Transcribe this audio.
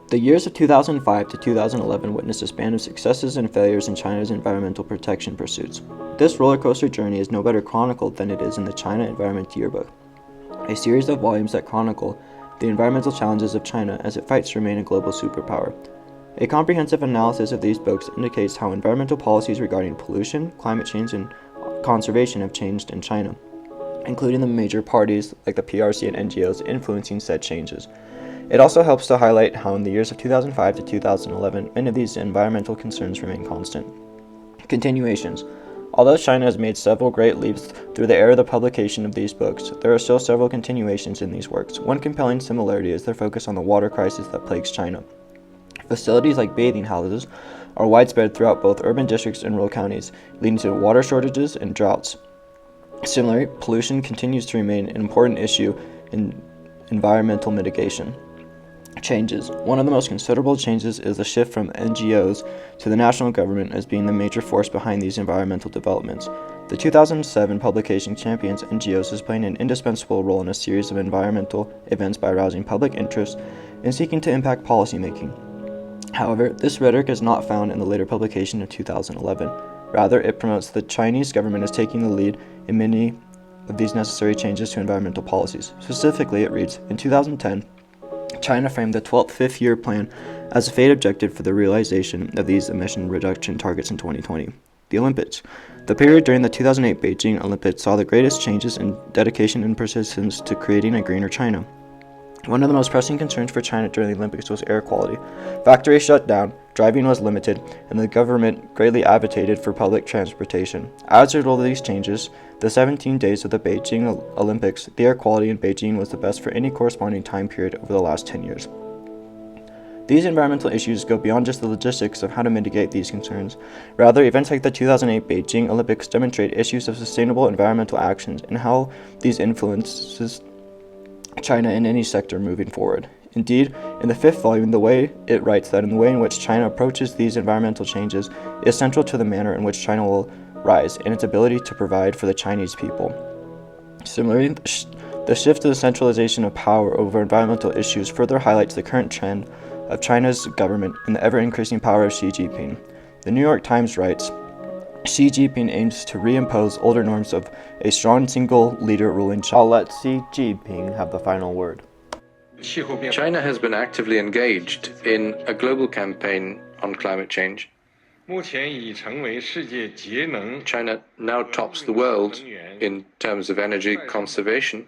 The years of 2005 to 2011 witnessed a span of successes and failures in China's environmental protection pursuits. This roller coaster journey is no better chronicled than it is in the China Environment Yearbook, a series of volumes that chronicle the environmental challenges of China as it fights to remain a global superpower. A comprehensive analysis of these books indicates how environmental policies regarding pollution, climate change, and conservation have changed in China, including the major parties like the PRC and NGOs influencing said changes. It also helps to highlight how in the years of 2005 to 2011, many of these environmental concerns remain constant. Continuations. Although China has made several great leaps through the era of the publication of these books, there are still several continuations in these works. One compelling similarity is their focus on the water crisis that plagues China. Facilities like bathing houses are widespread throughout both urban districts and rural counties, leading to water shortages and droughts. Similarly, pollution continues to remain an important issue in environmental mitigation. Changes. One of the most considerable changes is the shift from NGOs to the national government as being the major force behind these environmental developments. The 2007 publication champions NGOs as playing an indispensable role in a series of environmental events by arousing public interest and seeking to impact policymaking. However, this rhetoric is not found in the later publication of 2011. Rather, it promotes the Chinese government as taking the lead in many of these necessary changes to environmental policies. Specifically, it reads, in 2010, China framed the 12th Fifth Year Plan as a fate objective for the realization of these emission reduction targets in 2020. The Olympics. The period during the 2008 Beijing Olympics saw the greatest changes in dedication and persistence to creating a greener China. One of the most pressing concerns for China during the Olympics was air quality. Factories shut down, driving was limited, and the government greatly advocated for public transportation. As a result of these changes, the 17 days of the Beijing Olympics, the air quality in Beijing was the best for any corresponding time period over the last 10 years. These environmental issues go beyond just the logistics of how to mitigate these concerns. Rather, events like the 2008 Beijing Olympics demonstrate issues of sustainable environmental actions and how these influences China in any sector moving forward. Indeed, in the fifth volume, the way it writes that in the way in which China approaches these environmental changes is central to the manner in which China will rise and its ability to provide for the Chinese people. Similarly, the shift to the centralization of power over environmental issues further highlights the current trend of China's government and the ever-increasing power of Xi Jinping. The New York Times writes, Xi Jinping aims to reimpose older norms of a strong single leader ruling China. I'll let Xi Jinping have the final word. China has been actively engaged in a global campaign on climate change. China now tops the world in terms of energy conservation